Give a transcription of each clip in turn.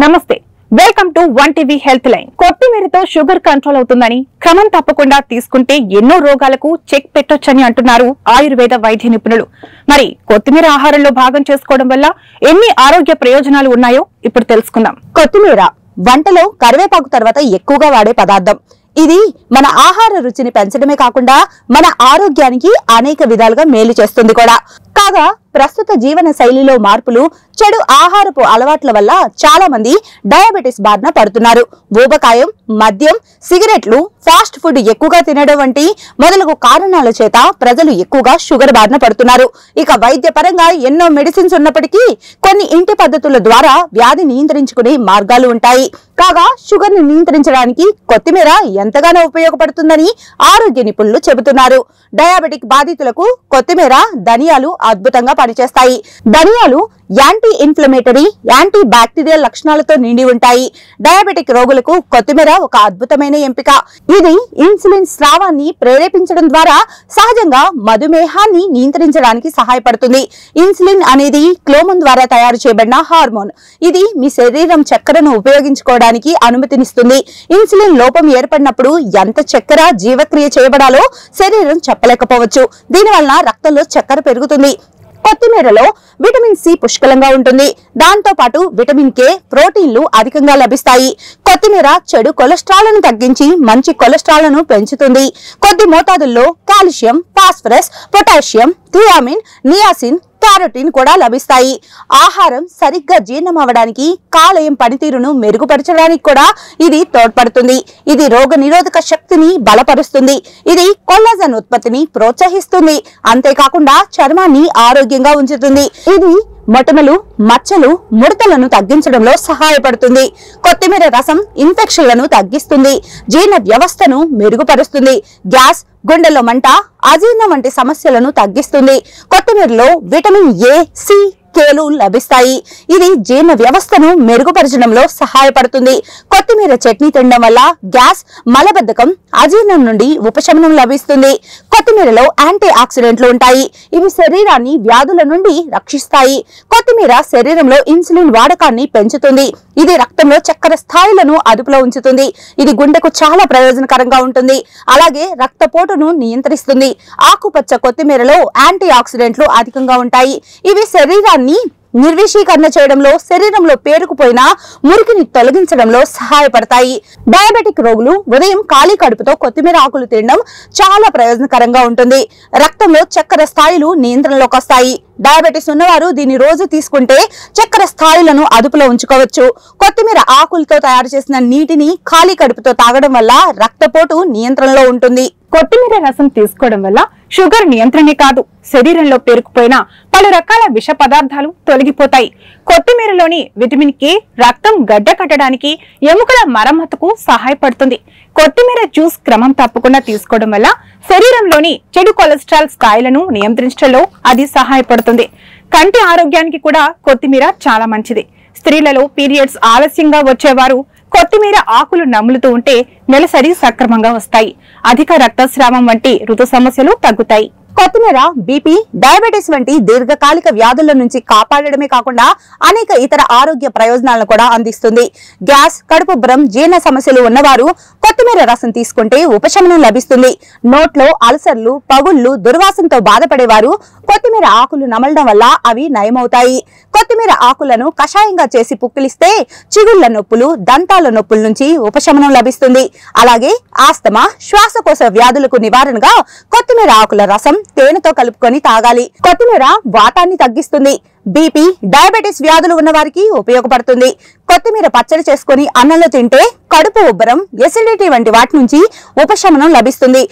నమస్తే welcome to one TV health line. కొత్తిమీరతో sugar control అవుతుందని, క్రమం తప్పకుండా తీసుకుంటే ఎన్నో రోగాలకు చెక్ పెట్టొచ్చని అంటున్నారు ఆయుర్వేద వైద్య నిపుణులు. మరి కొత్తిమీర ఆహారంలో భాగం చేసుకోవడం వల్ల ఎన్ని ఆరోగ్య ప్రయోజనాలు ఉన్నాయో ఇప్పుడు తెలుసుకుందాం. కొత్తిమీర వంటలో కరివేపాకు తర్వాత ఎక్కువగా వాడే పదార్థం. ఇది మన ఆహార రుచిని పెంచడమే కాకుండా మన ఆరోగ్యానికి అనేక విధాలుగా మేలు చేస్తుంది కూడా. కాగా ప్రస్తుత జీవన శైలిలో మార్పులు, చెడు ఆహారపు అలవాట్ల వల్ల చాలా మంది డయాబెటిస్ బారిన పడుతున్నారు. ఊబకాయం, మద్యం, సిగరెట్లు, ఫాస్ట్ ఫుడ్ ఎక్కువగా తినడం వంటి మొదలగు కారణాల చేత ప్రజలు ఎక్కువగా షుగర్ బారిన పడుతున్నారు. ఇక వైద్య పరంగా ఎన్నో మెడిసిన్స్ ఉన్నప్పటికీ కొన్ని ఇంటి పద్ధతుల ద్వారా వ్యాధి నియంత్రించుకునే మార్గాలు ఉంటాయి. కాగా షుగర్ ని నియంత్రించడానికి కొత్తిమీర ఎంతగానో ఉపయోగపడుతుందని ఆరోగ్య నిపుణులు చెబుతున్నారు. డయాబెటిక్ బాధితులకు కొత్తిమీర, ధనియాలు అద్భుతంగా పనిచేస్తాయి. ధనియాలు యాంటీ ఇన్ఫ్లమేటరీ, యాంటీ బ్యాక్టీరియల్ లక్షణాలతో నిండి ఉంటాయి. డయాబెటిక్ రోగులకు కొత్తిమీర ఒక అద్భుతమైన ఎంపిక. ఇది ఇన్సులిన్ స్రావాన్ని ప్రేరేపించడం ద్వారా సహజంగా మధుమేహాన్ని నియంత్రించడానికి సహాయపడుతుంది. ఇన్సులిన్ అనేది క్లోమన్ ద్వారా తయారు చేయబడిన హార్మోన్. ఇది మీ శరీరం చక్కెరను ఉపయోగించుకోవడానికి అనుమతినిస్తుంది. ఇన్సులిన్ లోపం ఏర్పడినప్పుడు ఎంత చక్కెర జీవక్రియ చేయబడాలో శరీరం చెప్పలేకపోవచ్చు. దీనివల్ల రక్తంలో చక్కెర పెరుగుతుంది. కొత్తిమీరలో విటమిన్ సి పుష్కలంగా ఉంటుంది. దాంతో పాటు విటమిన్ కే, ప్రోటీన్లు అధికంగా లభిస్తాయి. కొత్తిమీర చెడు కొలెస్ట్రాల్ను తగ్గించి మంచి కొలెస్ట్రాల్ను పెంచుతుంది. కొద్ది మోతాదుల్లో calcium, phosphorus, potassium, thiamine, niacin, carotene కూడా లభిస్తాయి. ఆహారం సరిగ్గా జీర్ణం అవ్వడానికి, కాలేయం పనితీరును మెరుగుపరచడానికి కూడా ఇది తోడ్పడుతుంది. ఇది రోగ నిరోధక శక్తిని బలపరుస్తుంది. ఇది కొల్లాజన్ ఉత్పత్తిని ప్రోత్సహిస్తుంది. అంతేకాకుండా చర్మాన్ని ఆరోగ్యంగా ఉంచుతుంది. ఇది మొటిమలు, మచ్చలు, ముడతలను తగ్గించడంలో సహాయపడుతుంది. కొత్తిమీర రసం ఇన్ఫెక్షన్లను తగ్గిస్తుంది. జీర్ణ వ్యవస్థను మెరుగుపరుస్తుంది. గ్యాస్, గుండెల్లో మంట, అజీర్ణం వంటి సమస్యలను తగ్గిస్తుంది. కొత్తిమీరలో విటమిన్ ఏ, సి, కేలు లభిస్తాయి. ఇది జీర్ణ వ్యవస్థను మెరుగుపరచడంలో సహాయపడుతుంది. కొత్తిమీర చట్నీ తినడం వల్ల గ్యాస్, మలబద్ధకం, అజీర్ణం నుండి ఉపశమనం లభిస్తుంది. కొత్తిమీరలో యాంటీ ఆక్సిడెంట్లు ఉంటాయి. ఇవి శరీరాన్ని వ్యాధుల నుండి రక్షిస్తాయి. కొత్తిమీర శరీరంలో ఇన్సులిన్ వాడకాన్ని పెంచుతుంది. ఇది రక్తంలో చక్కెర స్థాయిలను అదుపులో ఉంచుతుంది. ఇది గుండెకు చాలా ప్రయోజనకరంగా ఉంటుంది. అలాగే రక్తపోటును నియంత్రిస్తుంది. ఆకుపచ్చ కొత్తిమీరలో యాంటీ ఆక్సిడెంట్లు అధికంగా ఉంటాయి. ఇవి శరీరాన్ని నిర్విషీకరణ చేయడంలో, శరీరంలో పేరుకుపోయిన మురికిని తొలగించడంలో సహాయపడతాయి. డయాబెటిక్ రోగులు ఉదయం ఖాళీ కడుపుతో కొత్తిమీర ఆకులు తినడం చాలా ప్రయోజనకరంగా ఉంటుంది. రక్తంలో చక్కెర స్థాయిలు నియంత్రణలోకి వస్తాయి. డయాబెటిస్ ఉన్నవారు దీన్ని రోజు తీసుకుంటే చక్కెర స్థాయిలను అదుపులో ఉంచుకోవచ్చు. కొత్తిమీర ఆకులతో తయారు చేసిన నీటిని ఖాళీ కడుపుతో తాగడం వల్ల రక్తపోటు నియంత్రణలో ఉంటుంది. కొత్తిమీర రసం తీసుకోవడం వల్ల షుగర్ నియంత్రణే కాదు, శరీరంలో పేరుకుపోయిన పలు రకాల విష పదార్థాలు తొలగిపోతాయి. కొత్తిమీరలోని విటమిన్ కే రక్తం గడ్డ కట్టడానికి, ఎముకల మరమ్మతుకు సహాయపడుతుంది. కొత్తిమీర జ్యూస్ క్రమం తప్పకుండా తీసుకోవడం వల్ల శరీరంలోని చెడు కొలెస్ట్రాల్ స్థాయిలను నియంత్రించడంలో అది సహాయపడుతుంది. కంటి ఆరోగ్యానికి కూడా కొత్తిమీర చాలా మంచిది. స్త్రీలలో పీరియడ్స్ ఆలస్యంగా వచ్చేవారు కొత్తిమీర ఆకులు నములుతూ ఉంటే నెలసరి సక్రమంగా వస్తాయి. అధిక రక్తస్రావం వంటి ఋతు సమస్యలు తగ్గుతాయి. కొత్తిమీర బీపీ, డయాబెటిస్ వంటి దీర్ఘకాలిక వ్యాధుల నుంచి కాపాడడమే కాకుండా అనేక ఇతర ఆరోగ్య ప్రయోజనాలను కూడా అందిస్తుంది. గ్యాస్, కడుపుబ్బరం, జీర్ణ సమస్యలు ఉన్నవారు కొత్తిమీర రసం తీసుకుంటే ఉపశమనం లభిస్తుంది. నోట్లో అల్సర్లు, పగుళ్లు, దుర్వాసనతో బాధపడేవారు కొత్తిమీర ఆకులు నమలడం వల్ల అవి నయమవుతాయి. కొత్తిమీర ఆకులను కషాయంగా చేసి పుక్కిలిస్తే చిగుళ్ల నొప్పులు, దంతాల నొప్పుల నుంచి ఉపశమనం లభిస్తుంది. అలాగే ఆస్తమా, శ్వాసకోశ వ్యాధులకు నివారణగా కొత్తిమీర ఆకుల రసం తేనెతో కలుపుకొని తాగాలి. కొత్తిమీర వాతాన్ని తగ్గిస్తుంది. బీపీ, డయాబెటిస్ వ్యాధులు ఉన్న వారికి ఉపయోగపడుతుంది. కొత్తిమీర పచ్చడి చేసుకుని అన్నంలో తింటే కడుపు ఉబ్బరం, ఎసిడిటీ వంటి వాటి నుంచి ఉపశమనం లభిస్తుంది.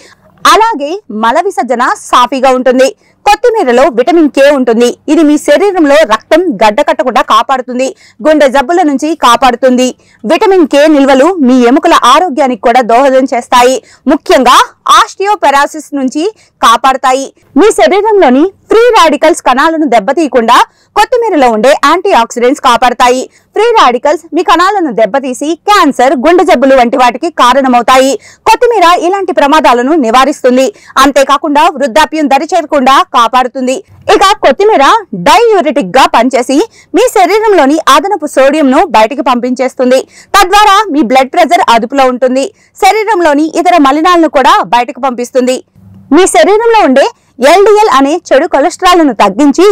అలాగే మల విసర్జన సాఫీగా ఉంటుంది. కొత్తిమీరలో విటమిన్ కే ఉంటుంది. ఇది మీ శరీరంలో రక్తం గడ్డ కట్టకుండా కాపాడుతుంది. గుండె జబ్బుల నుంచి కాపాడుతుంది. విటమిన్ కే నిల్వలు మీ ఎముకల ఆరోగ్యానికి కూడా దోహదం చేస్తాయి. ముఖ్యంగా ఆస్టియోపెరాసిస్ నుంచి కాపాడతాయి. మీ శరీరంలోని ఫ్రీ రాడికల్స్ కణాలను దెబ్బతీయకుండా కొత్తిమీరలో ఉండే యాంటీ ఆక్సిడెంట్స్ కాపాడతాయి. ఫ్రీ రాడికల్స్ మీ కణాలను దెబ్బతీసి క్యాన్సర్, గుండె జబ్బులు వంటి వాటికి కారణమవుతాయి. కొత్తిమీర ఇలాంటి ప్రమాదాలను నివారిస్తుంది. అంతేకాకుండా వృద్ధాప్యం దరిచేరకుండా కాపాడుతుంది. ఇక కొత్తిమీర డైయూరెటిక్ గా పనిచేసి మీ శరీరంలోని అదనపు సోడియం ను బయటికి పంపించేస్తుంది. తద్వారా మీ బ్లడ్ ప్రెషర్ అదుపులో ఉంటుంది. శరీరంలోని ఇతర మలినాలను కూడా బయటకు పంపిస్తుంది. మీ శరీరంలో ఉండే LDL అనే చెడు కొలెస్ట్రాల్ ను తగ్గించి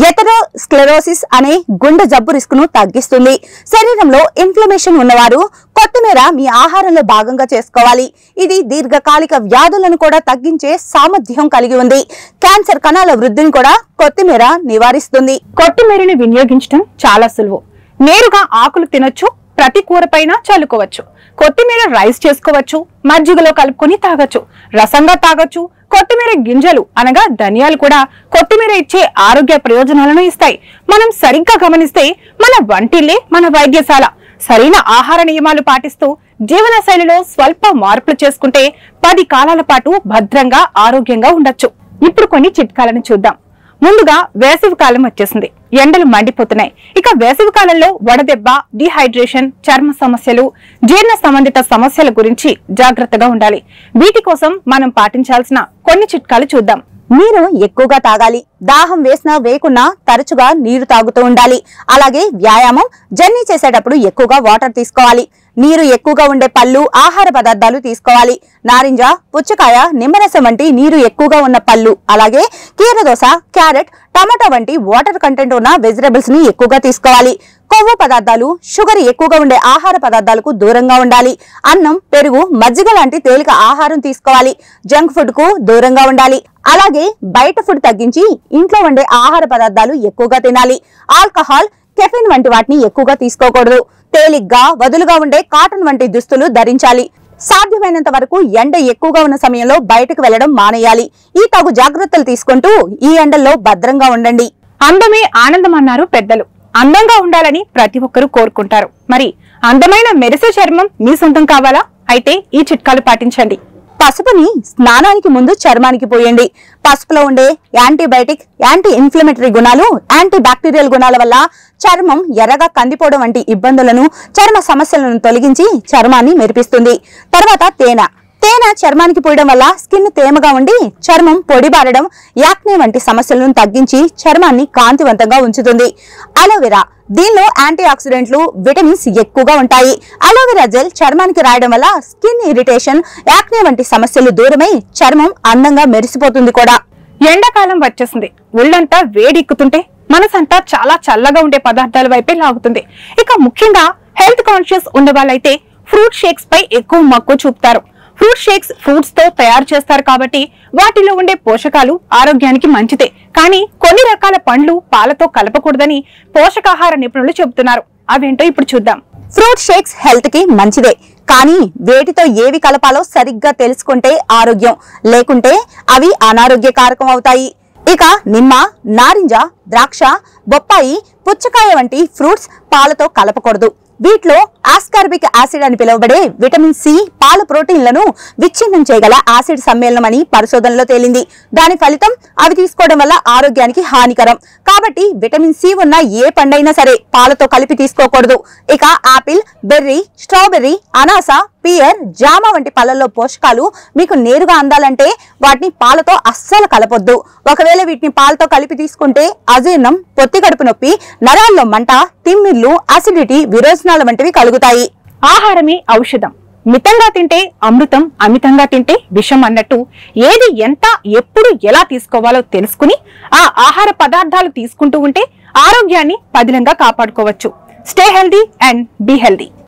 ఎథెరోస్క్లెరోసిస్ అనే గుండె జబ్బు రిస్క్ ను తగ్గిస్తుంది. శరీరంలో ఇన్ఫ్లమేషన్ ఉన్నవారు కొత్తిమీర మీ ఆహారంలో భాగంగా చేసుకోవాలి. ఇది దీర్ఘకాలిక వ్యాధులను కూడా తగ్గించే సామర్థ్యం కలిగి ఉంది. క్యాన్సర్ కణాల వృద్ధిని కూడా కొత్తిమీర నివారిస్తుంది. కొత్తిమీరని వినియోగించడం చాలా సులువు. నేరుగా ఆకులు తినొచ్చు, ప్రతి కూర పైన చల్లుకోవచ్చు. కొత్తిమీర రైస్ చేసుకోవచ్చు, మజ్జిగలో కలుపుకొని తాగొచ్చు, రసంగా తాగొచ్చు. కొత్తిమీర గింజలు అనగా ధనియాలు కూడా కొత్తిమీర ఇచ్చే ఆరోగ్య ప్రయోజనాలను ఇస్తాయి. మనం సరిగ్గా గమనిస్తే మన వంటిల్లే మన వైద్యశాల. సరైన ఆహార నియమాలు పాటిస్తూ జీవన శైలిలో స్వల్ప మార్పులు చేసుకుంటే 10 కాలాల పాటు భద్రంగా ఆరోగ్యంగా ఉండొచ్చు. ఇప్పుడు కొన్ని చిట్కాలను చూద్దాం. ముందుగా వేసవి కాలం వచ్చేసింది. ఎండలు మండిపోతున్నాయి. ఇక వేసవి కాలంలో వడదెబ్బ, డిహైడ్రేషన్, చర్మ సమస్యలు, జీర్ణ సంబంధిత సమస్యల గురించి జాగ్రత్తగా ఉండాలి. వీటి కోసం మనం పాటించాల్సిన కొన్ని చిట్కాలు చూద్దాం. నీరు ఎక్కువగా తాగాలి. దాహం వేసినా వేయకున్నా తరచుగా నీరు తాగుతూ ఉండాలి. అలాగే వ్యాయామం, జర్నీ చేసేటప్పుడు ఎక్కువగా వాటర్ తీసుకోవాలి. నీరు ఎక్కువగా ఉండే పళ్ళు, ఆహార పదార్థాలు తీసుకోవాలి. నారింజ, పుచ్చకాయ, నిమ్మరసం వంటి నీరు ఎక్కువగా ఉన్న పళ్ళు, అలాగే కీరదోస, క్యారెట్, టమాటా వంటి వాటర్ కంటెంట్ ఉన్న వెజిటబుల్స్ ని ఎక్కువగా తీసుకోవాలి. కొవ్వు పదార్థాలు, షుగర్ ఎక్కువగా ఉండే ఆహార పదార్థాలకు దూరంగా ఉండాలి. అన్నం, పెరుగు, మజ్జిగ లాంటి తేలిక ఆహారం తీసుకోవాలి. జంక్ ఫుడ్ కు దూరంగా ఉండాలి. అలాగే బయట ఫుడ్ తగ్గించి ఇంట్లో ఉండే ఆహార పదార్థాలు ఎక్కువగా తినాలి. ఆల్కహాల్, కెఫిన్ వంటి వాటిని ఎక్కువగా తీసుకోకూడదు. తేలిగ్గా వదులుగా ఉండే కాటన్ వంటి దుస్తులు ధరించాలి. సాధ్యమైనంత వరకు ఎండ ఎక్కువగా ఉన్న సమయంలో బయటకు వెళ్లడం మానేయాలి. ఈ తగు జాగ్రత్తలు తీసుకుంటూ ఈ ఎండల్లో భద్రంగా ఉండండి. అందమే ఆనందం అన్నారు పెద్దలు. అందంగా ఉండాలని ప్రతి ఒక్కరూ కోరుకుంటారు. మరి అందమైన మెరిసే చర్మం మీ సొంతం కావాలా? అయితే ఈ చిట్కాలు పాటించండి. పసుపుని స్నానానికి ముందు చర్మానికి పోయండి. పసుపులో ఉండే యాంటీబయాటిక్, యాంటీ ఇన్ఫ్లమేటరీ గుణాలు, యాంటీ బ్యాక్టీరియల్ గుణాల వల్ల చర్మం ఎర్రగా కందిపోవడం వంటి ఇబ్బందులను, చర్మ సమస్యలను తొలగించి చర్మాన్ని మెరిపిస్తుంది. తర్వాత తేనె చర్మానికి పోయడం వల్ల స్కిన్ తేమగా ఉండి చర్మం పొడిబారడం, యాక్నే వంటి సమస్యలను తగ్గించి చర్మాన్ని కాంతివంతంగా ఉంచుతుంది. అలోవెరా, దీనిలో యాంటీ ఆక్సిడెంట్లు, విటమిన్స్ ఎక్కువగా ఉంటాయి. అలోవెరా జెల్ చర్మానికి రాయడం వల్ల స్కిన్ ఇరిటేషన్, యాక్నే వంటి సమస్యలు దూరమై చర్మం అందంగా మెరిసిపోతుంది కూడా. ఎండాకాలం వచ్చేసింది. ఒళ్ళంతా వేడెక్కుతుంటే మనసంతా చాలా చల్లగా ఉండే పదార్థాల వైపే లాగుతుంది. ఇక ముఖ్యంగా హెల్త్ కాన్షియస్ ఉన్న వాళ్ళైతే ఫ్రూట్ షేక్స్ పై ఎక్కువ మక్కువ చూపుతారు. ఫ్రూట్ షేక్స్ ఫ్రూట్స్ తో తయారు చేస్తారు కాబట్టి వాటిలో ఉండే పోషకాలు ఆరోగ్యానికి మంచిదే. కానీ కొన్ని రకాల పండ్లు పాలతో కలపకూడదని పోషకాహార నిపుణులు చెబుతున్నారు. అవేంటో ఇప్పుడు చూద్దాం. ఫ్రూట్ షేక్స్ హెల్త్ కి మంచిదే, కానీ వేటితో ఏవి కలపాలో సరిగ్గా తెలుసుకుంటే ఆరోగ్యం, లేకుంటే అవి అనారోగ్యకారకం అవుతాయి. ఇక నిమ్మ, నారింజ, ద్రాక్ష, బొప్పాయి, పుచ్చకాయ వంటి ఫ్రూట్స్ పాలతో కలపకూడదు. వీటిలో ఆస్కార్బిక్ యాసిడ్ అని పిలువబడే విటమిన్ సి పాల ప్రోటీన్లను విచ్ఛిన్నం చేయగల యాసిడ్ సమ్మేళనం అని పరిశోధనలో తేలింది. దాని ఫలితం అవి తీసుకోవడం వల్ల ఆరోగ్యానికి హానికరం. కాబట్టి విటమిన్ సి ఉన్న ఏ పండైనా సరే పాలతో కలిపి తీసుకోకూడదు. ఇక ఆపిల్, బెర్రీ, స్ట్రాబెర్రీ, అనాస, పియర్, జామ వంటి పళ్ళల్లో పోషకాలు మీకు నేరుగా అందాలంటే వాటిని పాలతో అస్సలు కలపొద్దు. ఒకవేళ వీటిని పాలతో కలిపి తీసుకుంటే అజీర్ణం, పొత్తి కడుపు నొప్పి, నరాల్లో మంట, తిమ్మిర్లు, అసిడిటీ, విరోచనాలు వంటివి కలుగుతాయి. ఆహారమే ఔషధం. మితంగా తింటే అమృతం, అమితంగా తింటే విషం అన్నట్టు ఏది ఎంత, ఎప్పుడు, ఎలా తీసుకోవాలో తెలుసుకుని ఆ ఆహార పదార్థాలు తీసుకుంటూ ఉంటే ఆరోగ్యాన్ని పదిలంగా కాపాడుకోవచ్చు. Stay healthy and be healthy.